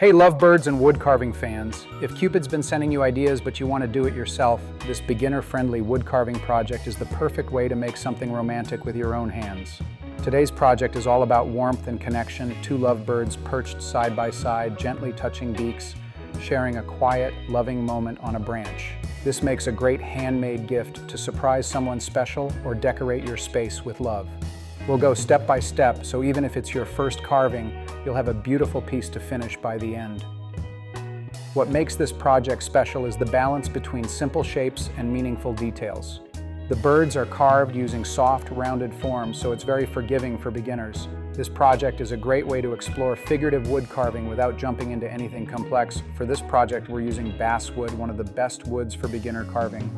Hey lovebirds and wood carving fans, if Cupid's been sending you ideas but you want to do it yourself, this beginner-friendly wood carving project is the perfect way to make something romantic with your own hands. Today's project is all about warmth and connection, two lovebirds perched side by side, gently touching beaks, sharing a quiet, loving moment on a branch. This makes a great handmade gift to surprise someone special or decorate your space with love. We'll go step by step, so even if it's your first carving, you'll have a beautiful piece to finish by the end. What makes this project special is the balance between simple shapes and meaningful details. The birds are carved using soft, rounded forms, so it's very forgiving for beginners. This project is a great way to explore figurative wood carving without jumping into anything complex. For this project, we're using basswood, one of the best woods for beginner carving.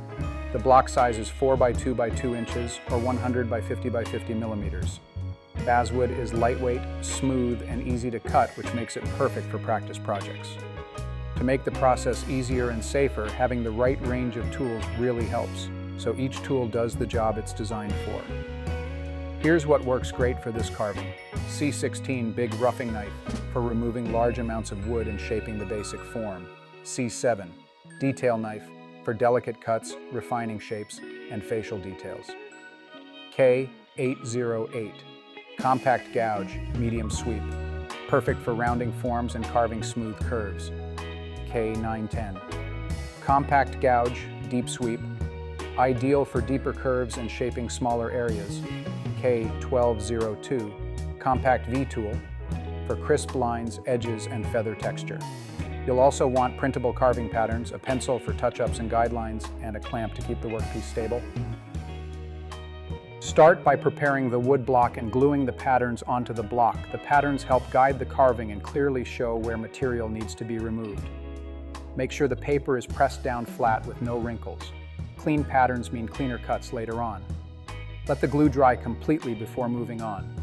The block size is 4 by 2 by 2 inches or 100 by 50 by 50 millimeters. Basswood is lightweight, smooth, and easy to cut, which makes it perfect for practice projects. To make the process easier and safer, having the right range of tools really helps, so each tool does the job it's designed for. Here's what works great for this carving. C16 Big Roughing Knife for removing large amounts of wood and shaping the basic form. C7 Detail Knife for delicate cuts, refining shapes, and facial details. K808 Compact Gouge, Medium Sweep, perfect for rounding forms and carving smooth curves. K910 Compact Gouge, Deep Sweep, ideal for deeper curves and shaping smaller areas. K1202 Compact V-Tool for crisp lines, edges, and feather texture. You'll also want printable carving patterns, a pencil for touch-ups and guidelines, and a clamp to keep the workpiece stable. Start by preparing the wood block and gluing the patterns onto the block. The patterns help guide the carving and clearly show where material needs to be removed. Make sure the paper is pressed down flat with no wrinkles. Clean patterns mean cleaner cuts later on. Let the glue dry completely before moving on.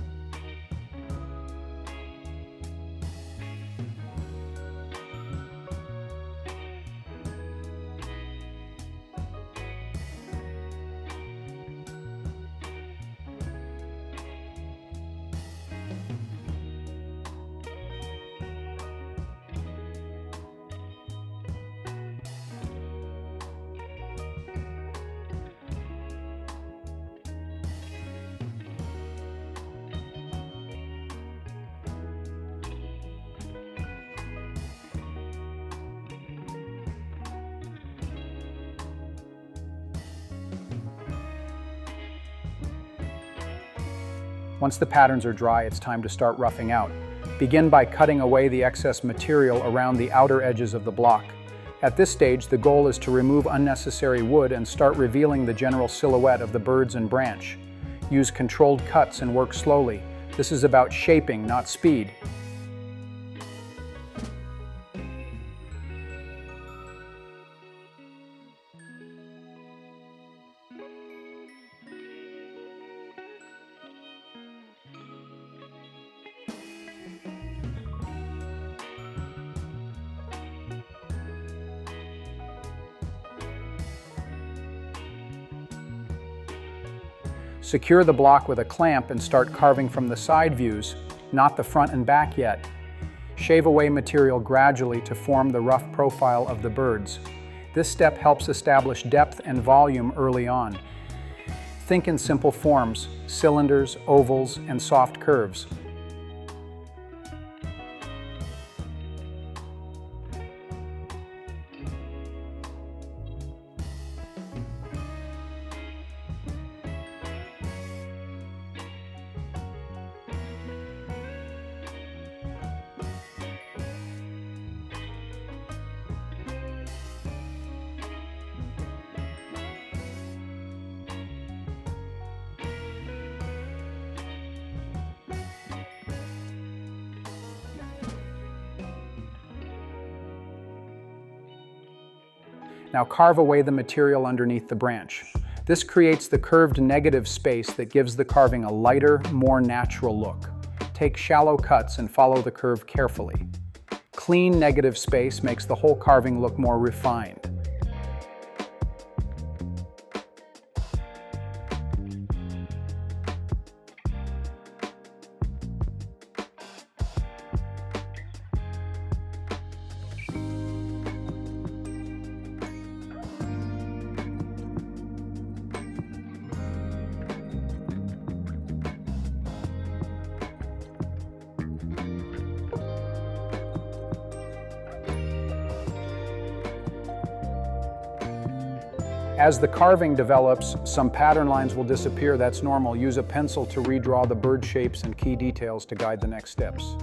Once the patterns are dry, it's time to start roughing out. Begin by cutting away the excess material around the outer edges of the block. At this stage, the goal is to remove unnecessary wood and start revealing the general silhouette of the birds and branch. Use controlled cuts and work slowly. This is about shaping, not speed. Secure the block with a clamp and start carving from the side views, not the front and back yet. Shave away material gradually to form the rough profile of the birds. This step helps establish depth and volume early on. Think in simple forms, cylinders, ovals, and soft curves. Now carve away the material underneath the branch. This creates the curved negative space that gives the carving a lighter, more natural look. Take shallow cuts and follow the curve carefully. Clean negative space makes the whole carving look more refined. As the carving develops, some pattern lines will disappear. That's normal. Use a pencil to redraw the bird shapes and key details to guide the next steps.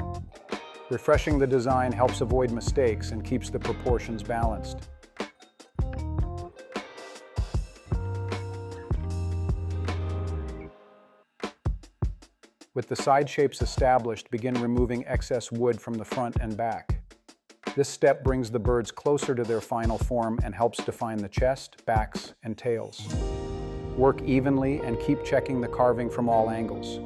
Refreshing the design helps avoid mistakes and keeps the proportions balanced. With the side shapes established, begin removing excess wood from the front and back. This step brings the birds closer to their final form and helps define the chest, backs, and tails. Work evenly and keep checking the carving from all angles.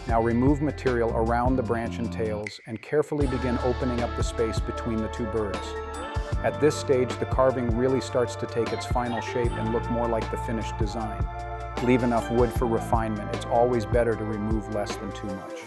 Now remove material around the branch and tails and carefully begin opening up the space between the two birds. At this stage, the carving really starts to take its final shape and look more like the finished design. Leave enough wood for refinement. It's always better to remove less than too much.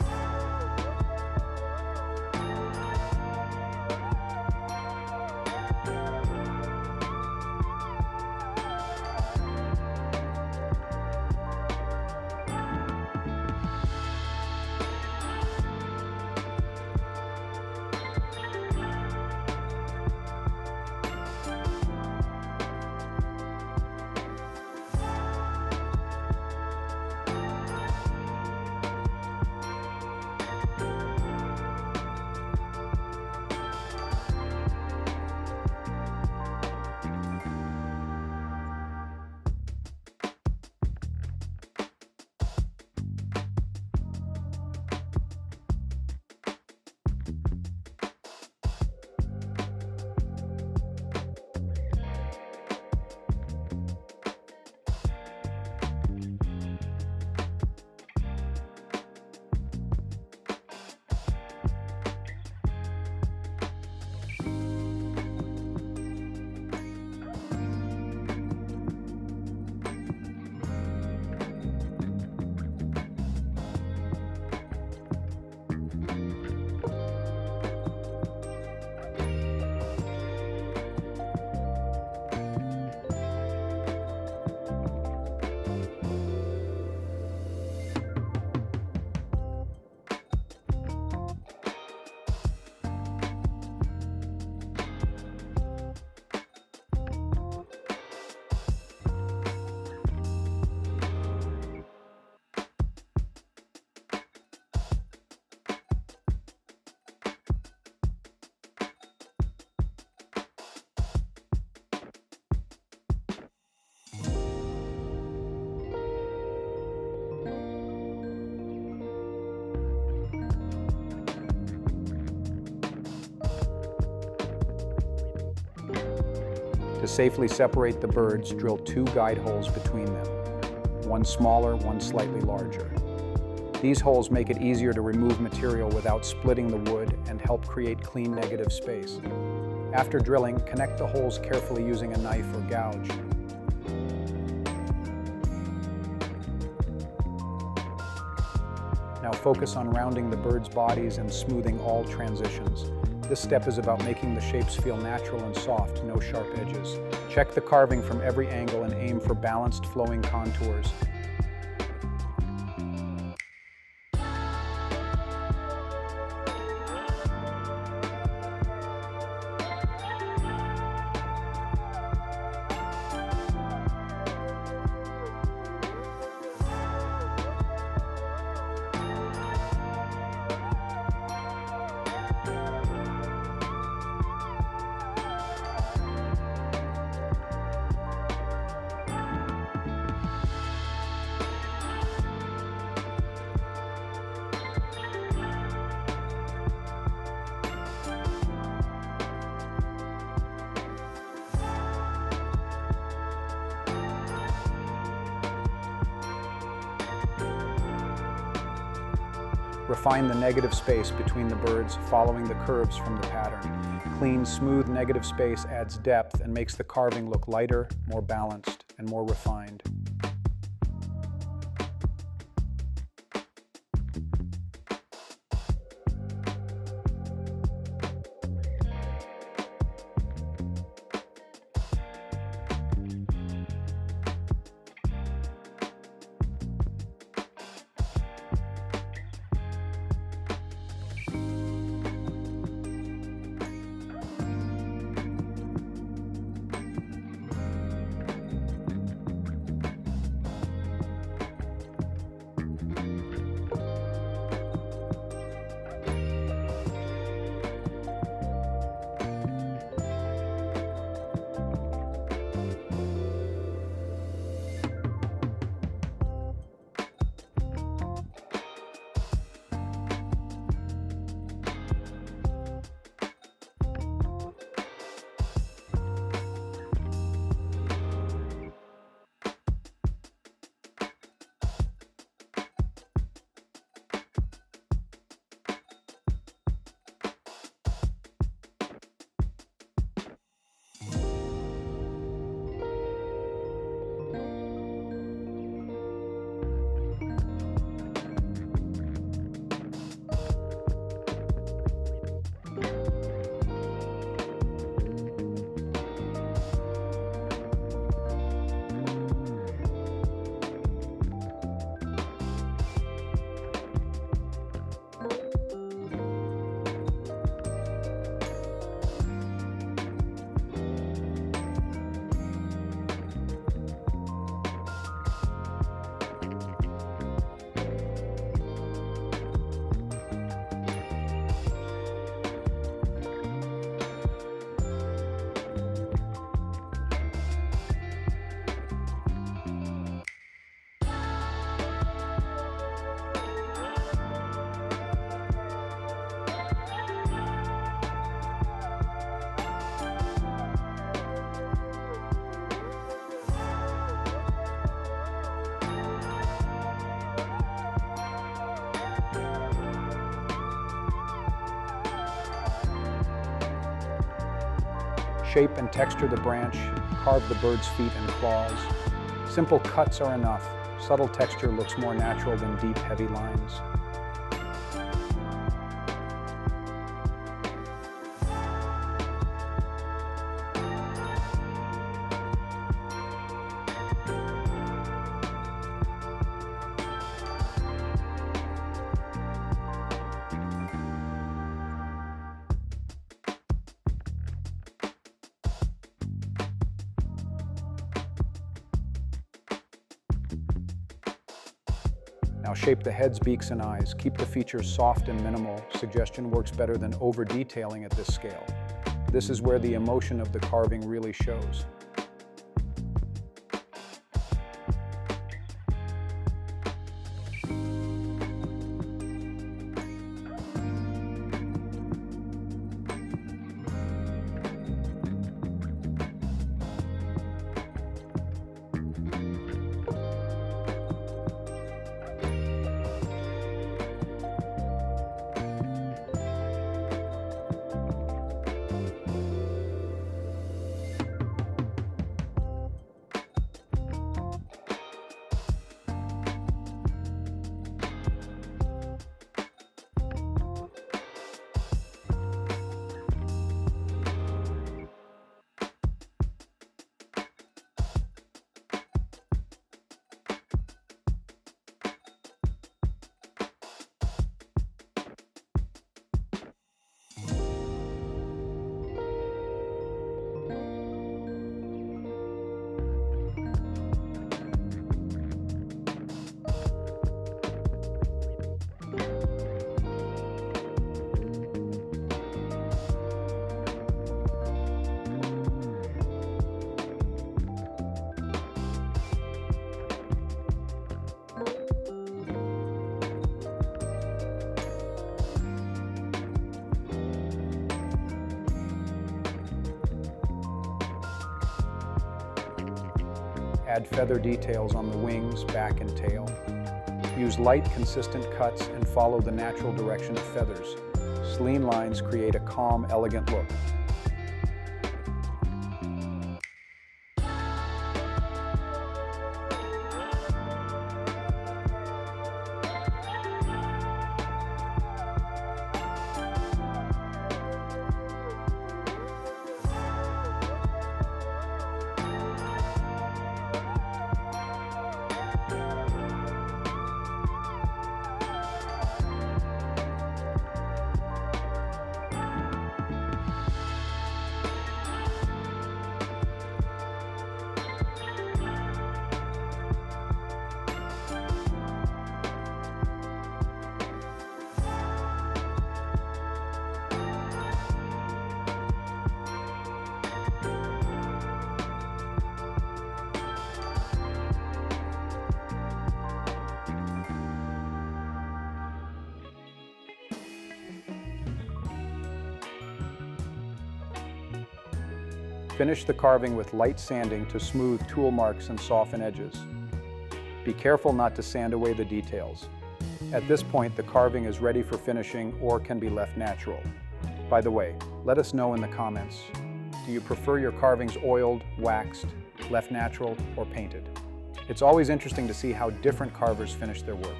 To safely separate the birds, drill 2 guide holes between them, one smaller, one slightly larger. These holes make it easier to remove material without splitting the wood and help create clean negative space. After drilling, connect the holes carefully using a knife or gouge. Now focus on rounding the birds' bodies and smoothing all transitions. This step is about making the shapes feel natural and soft, no sharp edges. Check the carving from every angle and aim for balanced, flowing contours. Refine the negative space between the birds, following the curves from the pattern. Clean, smooth negative space adds depth and makes the carving look lighter, more balanced, and more refined. Shape and texture the branch, carve the bird's feet and claws. Simple cuts are enough. Subtle texture looks more natural than deep, heavy lines. Now shape the heads, beaks, and eyes. Keep the features soft and minimal. Suggestion works better than over-detailing at this scale. This is where the emotion of the carving really shows. Add feather details on the wings, back, and tail. Use light, consistent cuts and follow the natural direction of feathers. Lean lines create a calm, elegant look. Finish the carving with light sanding to smooth tool marks and soften edges. Be careful not to sand away the details. At this point, the carving is ready for finishing or can be left natural. By the way, let us know in the comments. Do you prefer your carvings oiled, waxed, left natural, or painted? It's always interesting to see how different carvers finish their work.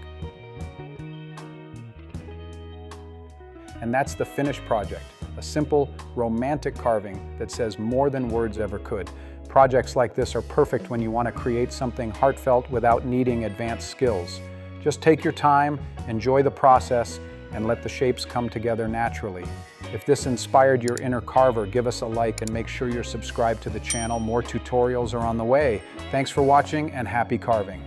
And that's the finished project. A simple, romantic carving that says more than words ever could. Projects like this are perfect when you want to create something heartfelt without needing advanced skills. Just take your time, enjoy the process, and let the shapes come together naturally. If this inspired your inner carver, give us a like and make sure you're subscribed to the channel. More tutorials are on the way. Thanks for watching and happy carving.